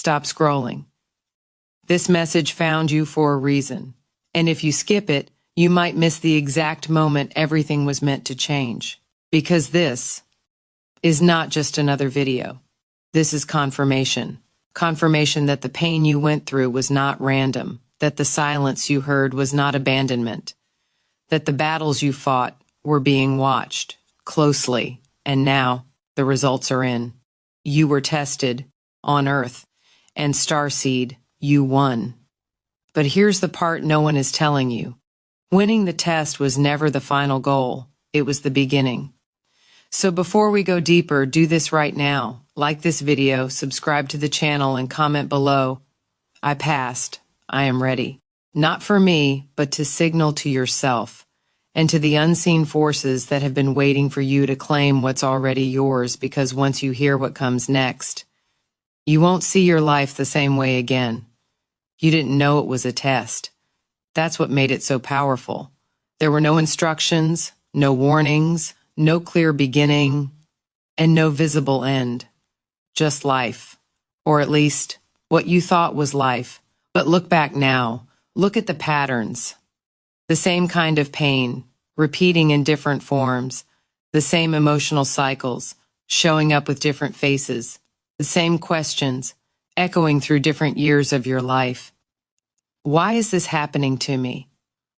Stop scrolling. This message found you for a reason, and if you skip it, you might miss the exact moment everything was meant to change. Because this is not just another video. This is confirmation. Confirmation that the pain you went through was not random, that the silence you heard was not abandonment, that the battles you fought were being watched closely, and now the results are in. You were tested on Earth, and Starseed, you won. But here's the part no one is telling you. Winning the test was never the final goal. It was the beginning. So before we go deeper, do this right now. Like this video, subscribe to the channel, and comment below, "I passed. I am ready." Not for me, but to signal to yourself and to the unseen forces that have been waiting for you to claim what's already yours, because once you hear what comes next, you won't see your life the same way again. You didn't know it was a test. That's what made it so powerful. There were no instructions, no warnings, no clear beginning, and no visible end. Just life. Or at least, what you thought was life. But look back now. Look at the patterns. The same kind of pain, repeating in different forms. The same emotional cycles, showing up with different faces. The same questions, echoing through different years of your life. Why is this happening to me?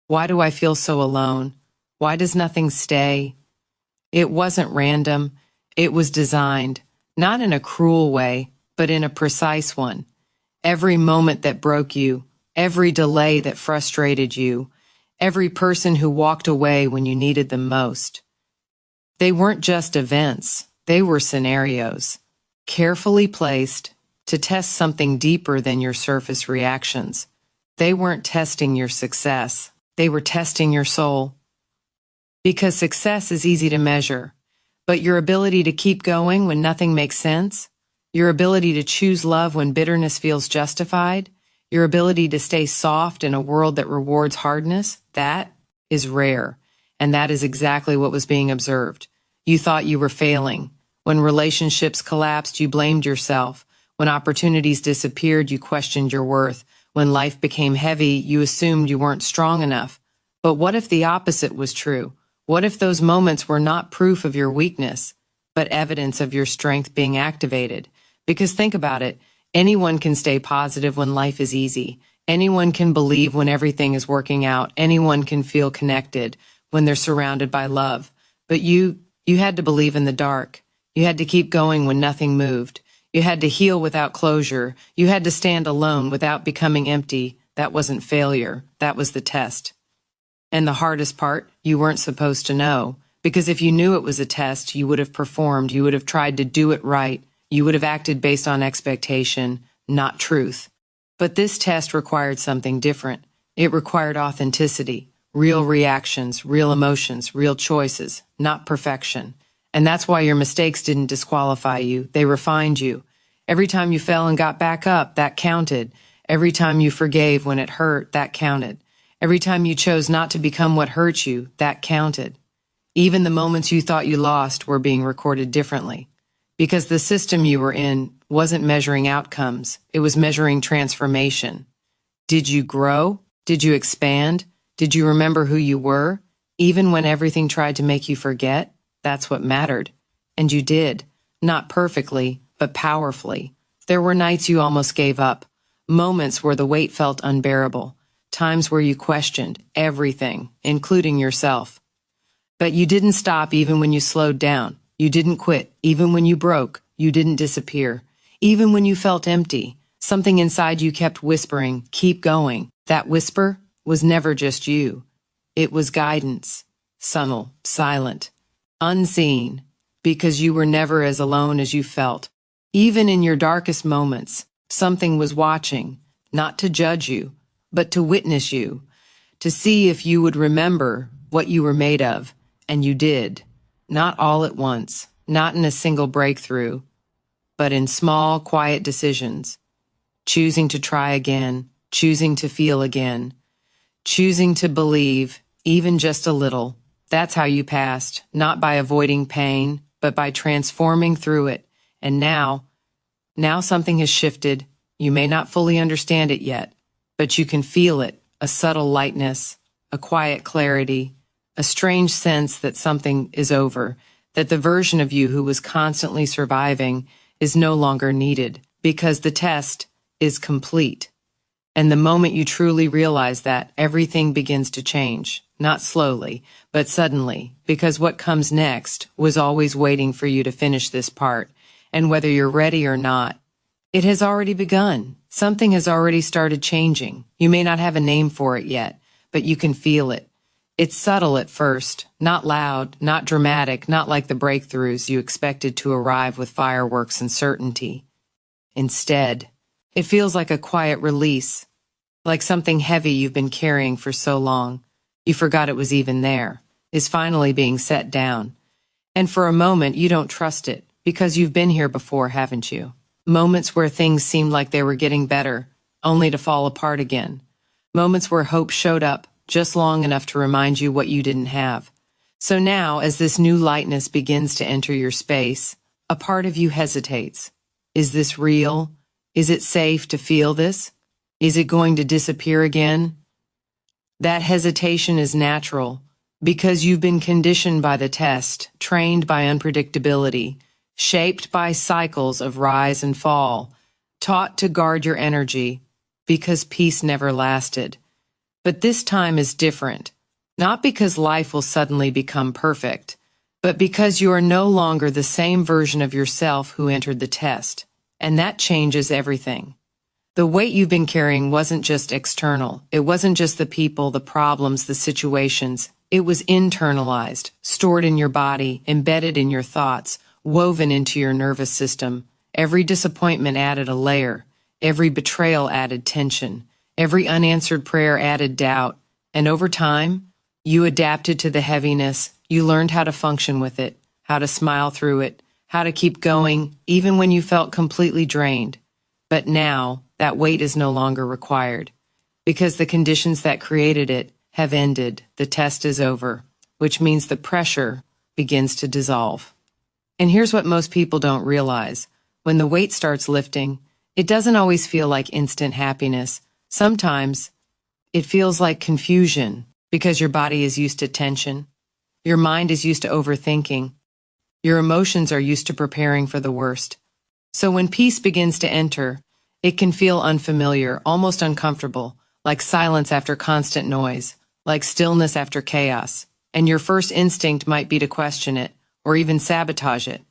Why do I feel so alone? Why does nothing stay? It wasn't random. It was designed, not in a cruel way, but in a precise one. Every moment that broke you, every delay that frustrated you, every person who walked away when you needed them most. They weren't just events. They were scenarios, carefully placed to test something deeper than your surface reactions. They weren't testing your success. They were testing your soul. Because success is easy to measure, but your ability to keep going when nothing makes sense, your ability to choose love when bitterness feels justified, your ability to stay soft in a world that rewards hardness, that is rare. And that is exactly what was being observed. You thought you were failing. When relationships collapsed, you blamed yourself. When opportunities disappeared, you questioned your worth. When life became heavy, you assumed you weren't strong enough. But what if the opposite was true? What if those moments were not proof of your weakness, but evidence of your strength being activated? Because think about it, anyone can stay positive when life is easy. Anyone can believe when everything is working out. Anyone can feel connected when they're surrounded by love. But you had to believe in the dark. You had to keep going when nothing moved. You had to heal without closure. You had to stand alone without becoming empty. That wasn't failure. That was the test. And the hardest part, you weren't supposed to know. Because if you knew it was a test, you would have performed. You would have tried to do it right. You would have acted based on expectation, not truth. But this test required something different. It required authenticity, real reactions, real emotions, real choices, not perfection. And that's why your mistakes didn't disqualify you. They refined you. Every time you fell and got back up, that counted. Every time you forgave when it hurt, that counted. Every time you chose not to become what hurt you, that counted. Even the moments you thought you lost were being recorded differently. Because the system you were in wasn't measuring outcomes. It was measuring transformation. Did you grow? Did you expand? Did you remember who you were? Even when everything tried to make you forget? That's what mattered. And you did. Not perfectly, but powerfully. There were nights you almost gave up. Moments where the weight felt unbearable. Times where you questioned everything, including yourself. But you didn't stop even when you slowed down. You didn't quit even when you broke. You didn't disappear. Even when you felt empty, something inside you kept whispering, "Keep going." That whisper was never just you. It was guidance, subtle, silent, unseen, because you were never as alone as you felt. Even in your darkest moments, something was watching, not to judge you, but to witness you, to see if you would remember what you were made of. And you did. Not all at once, not in a single breakthrough, but in small, quiet decisions. Choosing to try again, choosing to feel again, choosing to believe, even just a little. That's how you passed, not by avoiding pain, but by transforming through it. And now something has shifted. You may not fully understand it yet, but you can feel it, a subtle lightness, a quiet clarity, a strange sense that something is over, that the version of you who was constantly surviving is no longer needed, because the test is complete. And the moment you truly realize that, everything begins to change, not slowly, but suddenly, because what comes next was always waiting for you to finish this part, and whether you're ready or not, it has already begun. Something has already started changing. You may not have a name for it yet, but you can feel it. It's subtle at first, not loud, not dramatic, not like the breakthroughs you expected to arrive with fireworks and certainty. Instead, it feels like a quiet release, like something heavy you've been carrying for so long, you forgot it was even there, is finally being set down. And for a moment, you don't trust it, because you've been here before, haven't you? Moments where things seemed like they were getting better, only to fall apart again. Moments where hope showed up just long enough to remind you what you didn't have. So now, as this new lightness begins to enter your space, a part of you hesitates. Is this real? Is it safe to feel this? Is it going to disappear again? That hesitation is natural, because you've been conditioned by the test, trained by unpredictability, shaped by cycles of rise and fall, taught to guard your energy, because peace never lasted. But this time is different, not because life will suddenly become perfect, but because you are no longer the same version of yourself who entered the test, and that changes everything. The weight you've been carrying wasn't just external. It wasn't just the people, the problems, the situations. It was internalized, stored in your body, embedded in your thoughts, woven into your nervous system. Every disappointment added a layer. Every betrayal added tension. Every unanswered prayer added doubt. And over time, you adapted to the heaviness. You learned how to function with it, how to smile through it, how to keep going, even when you felt completely drained. But now, that weight is no longer required, because the conditions that created it have ended. The test is over, which means the pressure begins to dissolve. And here's what most people don't realize. When the weight starts lifting, it doesn't always feel like instant happiness. Sometimes it feels like confusion, because your body is used to tension. Your mind is used to overthinking. Your emotions are used to preparing for the worst. So when peace begins to enter, it can feel unfamiliar, almost uncomfortable, like silence after constant noise, like stillness after chaos. And your first instinct might be to question it, or even sabotage it.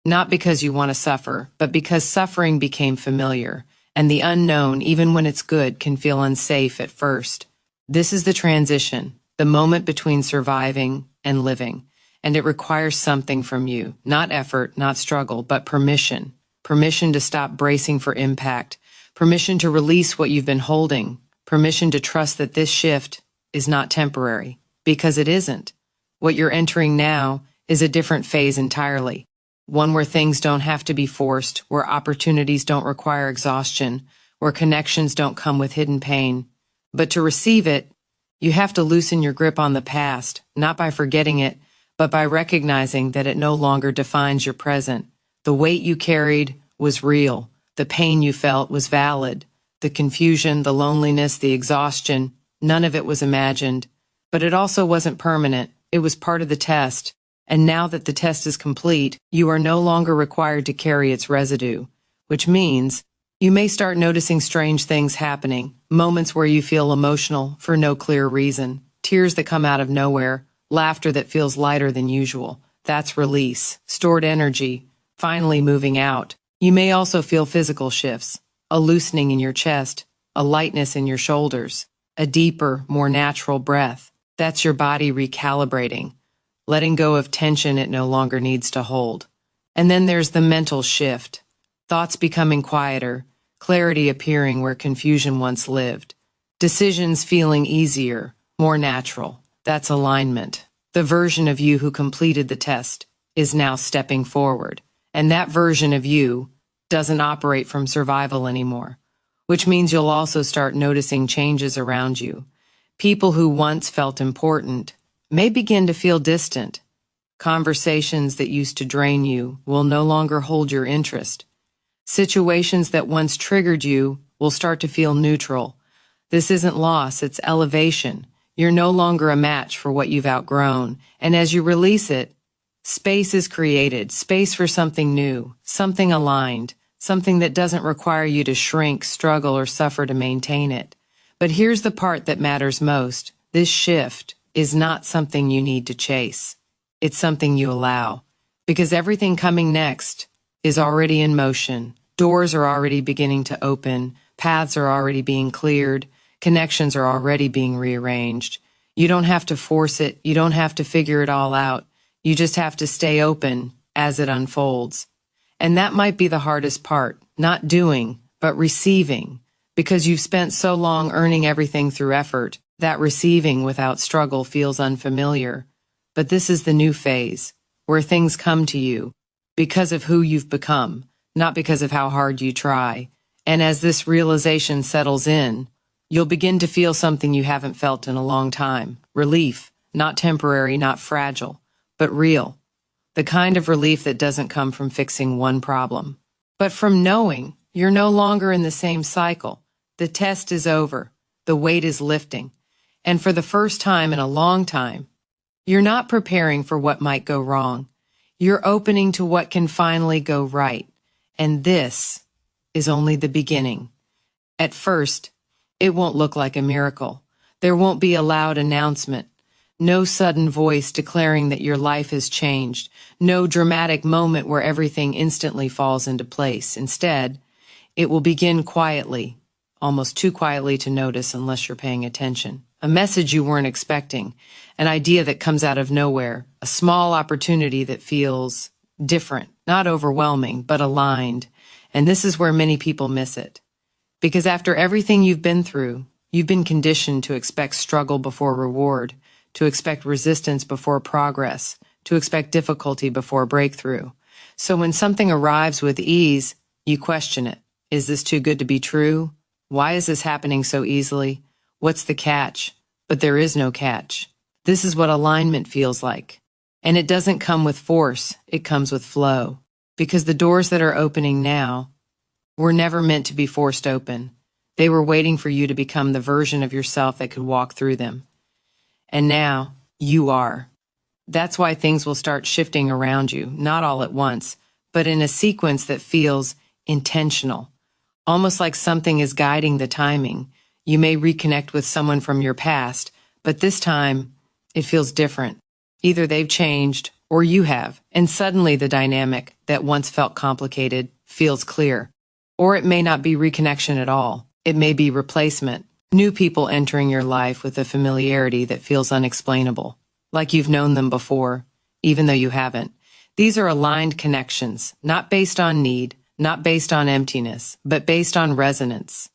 Not because you want to suffer, but because suffering became familiar, and the unknown, even when it's good, can feel unsafe at first. This is the transition, the moment between surviving and living, and it requires something from you, not effort, not struggle, but permission. Permission to stop bracing for impact, permission to release what you've been holding, permission to trust that this shift is not temporary, because it isn't. What you're entering now is a different phase entirely, one where things don't have to be forced, where opportunities don't require exhaustion, where connections don't come with hidden pain. But to receive it, you have to loosen your grip on the past, not by forgetting it, but by recognizing that it no longer defines your present. The weight you carried was real. The pain you felt was valid. The confusion, the loneliness, the exhaustion, none of it was imagined. But it also wasn't permanent. It was part of the test. And now that the test is complete, you are no longer required to carry its residue, which means you may start noticing strange things happening, moments where you feel emotional for no clear reason, tears that come out of nowhere, laughter that feels lighter than usual. That's release, stored energy, finally moving out. You may also feel physical shifts, a loosening in your chest, a lightness in your shoulders, a deeper, more natural breath. That's your body recalibrating, letting go of tension it no longer needs to hold. And then there's the mental shift, thoughts becoming quieter, clarity appearing where confusion once lived, decisions feeling easier, more natural. That's alignment. The version of you who completed the test is now stepping forward. And that version of you doesn't operate from survival anymore, which means you'll also start noticing changes around you. People who once felt important may begin to feel distant. Conversations that used to drain you will no longer hold your interest. Situations that once triggered you will start to feel neutral. This isn't loss, it's elevation. You're no longer a match for what you've outgrown, and as you release it, space is created, space for something new, something aligned, something that doesn't require you to shrink, struggle, or suffer to maintain it. But here's the part that matters most. This shift is not something you need to chase. It's something you allow. Because everything coming next is already in motion. Doors are already beginning to open. Paths are already being cleared. Connections are already being rearranged. You don't have to force it. You don't have to figure it all out. You just have to stay open as it unfolds. And that might be the hardest part, not doing, but receiving. Because you've spent so long earning everything through effort, that receiving without struggle feels unfamiliar. But this is the new phase, where things come to you because of who you've become, not because of how hard you try. And as this realization settles in, you'll begin to feel something you haven't felt in a long time. Relief, not temporary, not fragile, but real. The kind of relief that doesn't come from fixing one problem, but from knowing you're no longer in the same cycle. The test is over. The weight is lifting. And for the first time in a long time, you're not preparing for what might go wrong. You're opening to what can finally go right. And this is only the beginning. At first, it won't look like a miracle. There won't be a loud announcement. No sudden voice declaring that your life has changed. No dramatic moment where everything instantly falls into place. Instead, it will begin quietly, almost too quietly to notice unless you're paying attention. A message you weren't expecting, an idea that comes out of nowhere, a small opportunity that feels different, not overwhelming, but aligned. And this is where many people miss it. Because after everything you've been through, you've been conditioned to expect struggle before reward, to expect resistance before progress, to expect difficulty before breakthrough. So when something arrives with ease, you question it. Is this too good to be true? Why is this happening so easily? What's the catch? But there is no catch. This is what alignment feels like. And it doesn't come with force, it comes with flow. Because the doors that are opening now were never meant to be forced open. They were waiting for you to become the version of yourself that could walk through them. And now, you are. That's why things will start shifting around you, not all at once, but in a sequence that feels intentional. Almost like something is guiding the timing. You may reconnect with someone from your past, but this time, it feels different. Either they've changed, or you have, and suddenly the dynamic that once felt complicated feels clear. Or it may not be reconnection at all. It may be replacement. New people entering your life with a familiarity that feels unexplainable. Like you've known them before, even though you haven't. These are aligned connections, not based on need, not based on emptiness, but based on resonance.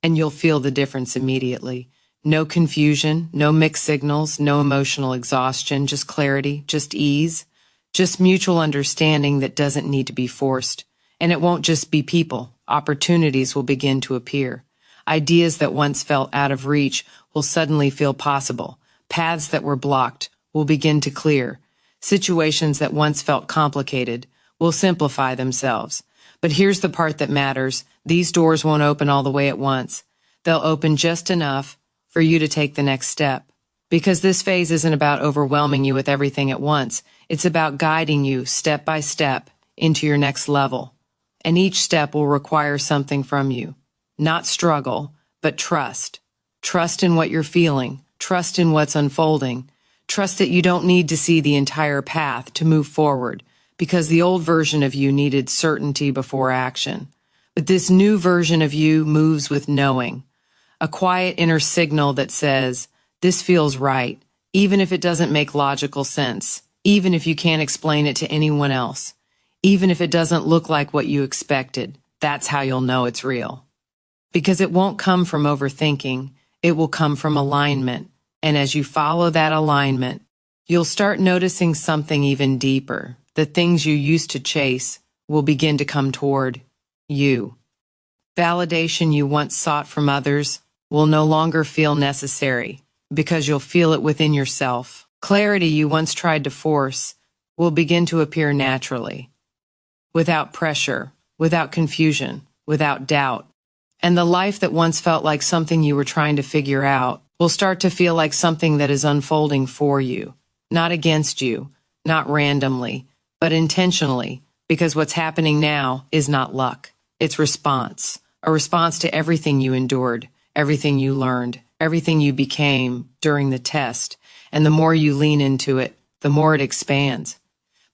And you'll feel the difference immediately. No confusion, no mixed signals, no emotional exhaustion, just clarity, just ease, just mutual understanding that doesn't need to be forced. And it won't just be people. Opportunities will begin to appear. Ideas that once felt out of reach will suddenly feel possible. Paths that were blocked will begin to clear. Situations that once felt complicated will simplify themselves. But here's the part that matters. These doors won't open all the way at once. They'll open just enough for you to take the next step. Because this phase isn't about overwhelming you with everything at once. It's about guiding you step by step into your next level. And each step will require something from you. Not struggle, but trust. Trust in what you're feeling. Trust in what's unfolding. Trust that you don't need to see the entire path to move forward, because the old version of you needed certainty before action. But this new version of you moves with knowing. A quiet inner signal that says, this feels right, even if it doesn't make logical sense, even if you can't explain it to anyone else, even if it doesn't look like what you expected. That's how you'll know it's real. Because it won't come from overthinking, it will come from alignment. And as you follow that alignment, you'll start noticing something even deeper. The things you used to chase will begin to come toward you. Validation you once sought from others will no longer feel necessary because you'll feel it within yourself. Clarity you once tried to force will begin to appear naturally, without pressure, without confusion, without doubt. And the life that once felt like something you were trying to figure out will start to feel like something that is unfolding for you, not against you, not randomly, but intentionally, because what's happening now is not luck. It's response, a response to everything you endured, everything you learned, everything you became during the test. And the more you lean into it, the more it expands.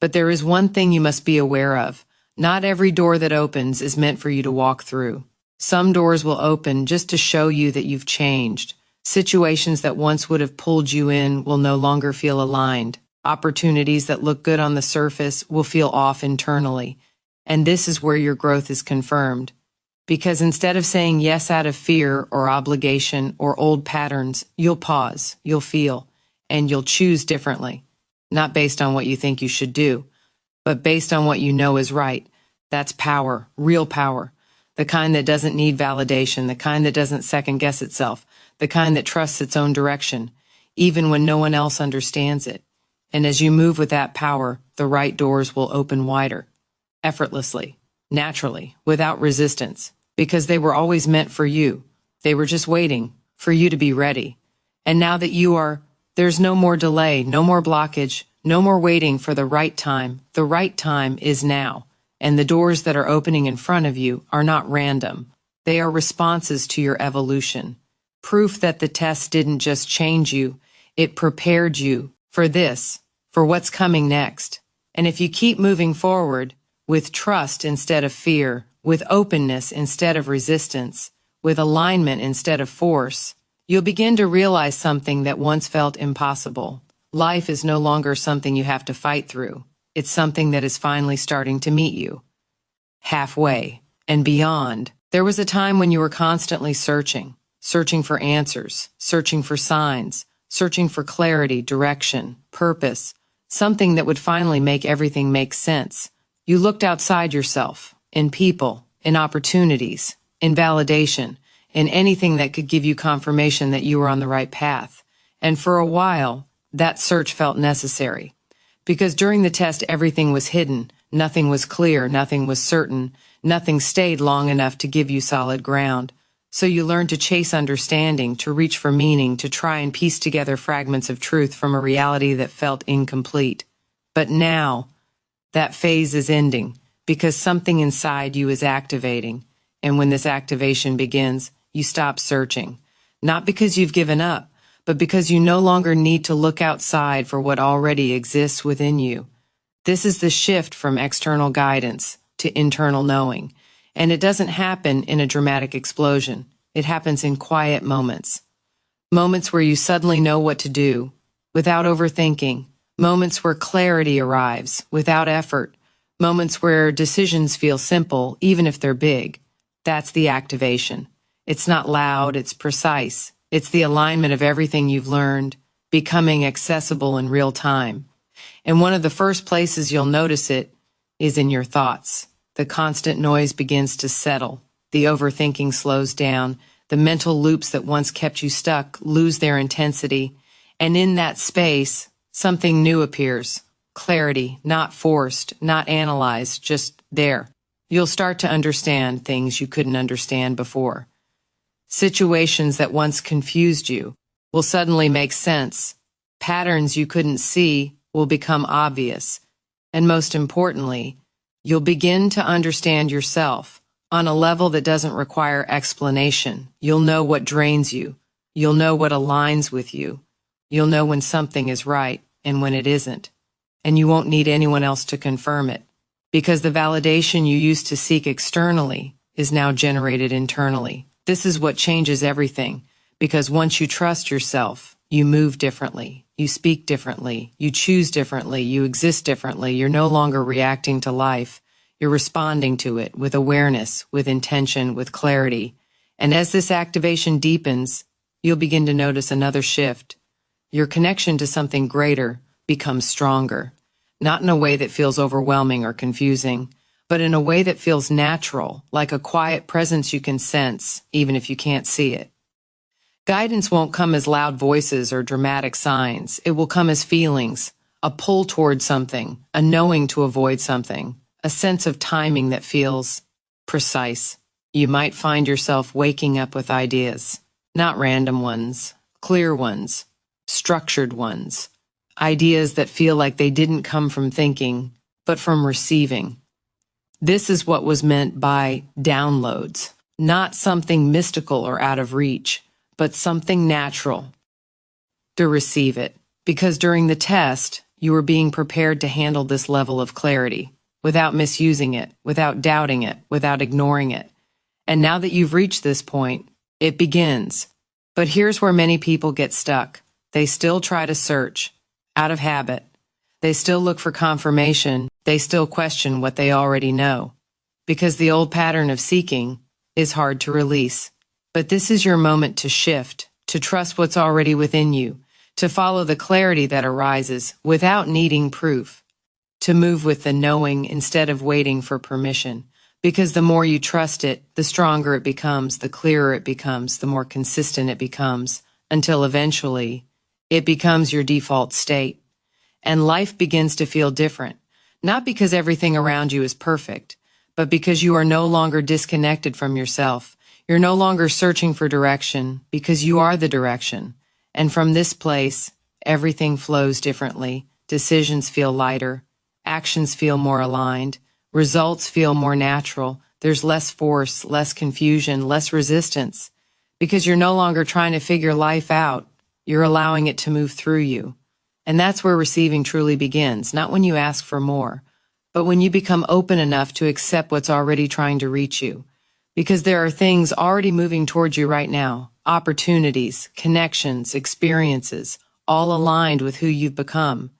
But there is one thing you must be aware of. Not every door that opens is meant for you to walk through. Some doors will open just to show you that you've changed. Situations that once would have pulled you in will no longer feel aligned. Opportunities that look good on the surface will feel off internally. And this is where your growth is confirmed. Because instead of saying yes out of fear or obligation or old patterns, you'll pause, you'll feel, and you'll choose differently. Not based on what you think you should do, but based on what you know is right. That's power, real power. The kind that doesn't need validation, the kind that doesn't second-guess itself, the kind that trusts its own direction, even when no one else understands it. And as you move with that power, the right doors will open wider, effortlessly, naturally, without resistance, because they were always meant for you. They were just waiting for you to be ready. And now that you are, there's no more delay, no more blockage, no more waiting for the right time. The right time is now. And the doors that are opening in front of you are not random. They are responses to your evolution. Proof that the test didn't just change you, it prepared you for this, for what's coming next. And if you keep moving forward, with trust instead of fear, with openness instead of resistance, with alignment instead of force, you'll begin to realize something that once felt impossible. Life is no longer something you have to fight through. It's something that is finally starting to meet you. Halfway and beyond. There was a time when you were constantly searching for answers, searching for signs, searching for clarity, direction, purpose, something that would finally make everything make sense. You looked outside yourself, in people, in opportunities, in validation, in anything that could give you confirmation that you were on the right path. And for a while, that search felt necessary. Because during the test, everything was hidden, nothing was clear, nothing was certain, nothing stayed long enough to give you solid ground. So you learned to chase understanding, to reach for meaning, to try and piece together fragments of truth from a reality that felt incomplete. But now, that phase is ending, because something inside you is activating. And when this activation begins, you stop searching. Not because you've given up, but because you no longer need to look outside for what already exists within you. This is the shift from external guidance to internal knowing. And it doesn't happen in a dramatic explosion. It happens in quiet moments. Moments where you suddenly know what to do, without overthinking. Moments where clarity arrives, without effort. Moments where decisions feel simple, even if they're big. That's the activation. It's not loud, it's precise. It's the alignment of everything you've learned, becoming accessible in real time. And one of the first places you'll notice it is in your thoughts. The constant noise begins to settle. The overthinking slows down. The mental loops that once kept you stuck lose their intensity. And in that space, something new appears. Clarity, not forced, not analyzed, just there. You'll start to understand things you couldn't understand before. Situations that once confused you will suddenly make sense. Patterns you couldn't see will become obvious. And most importantly, you'll begin to understand yourself on a level that doesn't require explanation. You'll know what drains you. You'll know what aligns with you. You'll know when something is right and when it isn't. And you won't need anyone else to confirm it, because the validation you used to seek externally is now generated internally. This is what changes everything, because once you trust yourself, you move differently, you speak differently, you choose differently, you exist differently. You're no longer reacting to life. You're responding to it with awareness, with intention, with clarity. And as this activation deepens, you'll begin to notice another shift. Your connection to something greater becomes stronger, not in a way that feels overwhelming or confusing, but in a way that feels natural, like a quiet presence you can sense, even if you can't see it. Guidance won't come as loud voices or dramatic signs. It will come as feelings, a pull toward something, a knowing to avoid something, a sense of timing that feels precise. You might find yourself waking up with ideas, not random ones, clear ones, structured ones, ideas that feel like they didn't come from thinking, but from receiving. This is what was meant by downloads, not something mystical or out of reach, but something natural. To receive it, because during the test, you were being prepared to handle this level of clarity, without misusing it, without doubting it, without ignoring it. And now that you've reached this point, it begins. But here's where many people get stuck. They still try to search, out of habit. They still look for confirmation. They still question what they already know. Because the old pattern of seeking is hard to release. But this is your moment to shift, to trust what's already within you, to follow the clarity that arises without needing proof, to move with the knowing instead of waiting for permission. Because the more you trust it, the stronger it becomes, the clearer it becomes, the more consistent it becomes, until eventually it becomes your default state. And life begins to feel different, not because everything around you is perfect, but because you are no longer disconnected from yourself. You're no longer searching for direction, because you are the direction. And from this place, everything flows differently. Decisions feel lighter. Actions feel more aligned. Results feel more natural. There's less force, less confusion, less resistance. Because you're no longer trying to figure life out. You're allowing it to move through you. And that's where receiving truly begins, not when you ask for more, but when you become open enough to accept what's already trying to reach you. Because there are things already moving towards you right now. Opportunities, connections, experiences, all aligned with who you've become.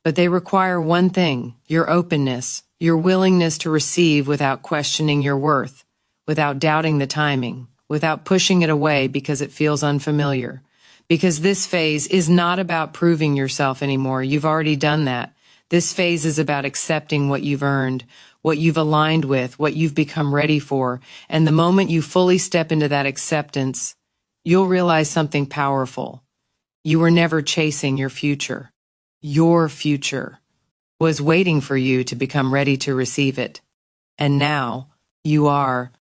But they require one thing, your openness, your willingness to receive without questioning your worth, without doubting the timing, without pushing it away because it feels unfamiliar. Because this phase is not about proving yourself anymore. You've already done that. This phase is about accepting what you've earned, what you've aligned with, what you've become ready for. And the moment you fully step into that acceptance, you'll realize something powerful. You were never chasing your future. Your future was waiting for you to become ready to receive it. And now you are.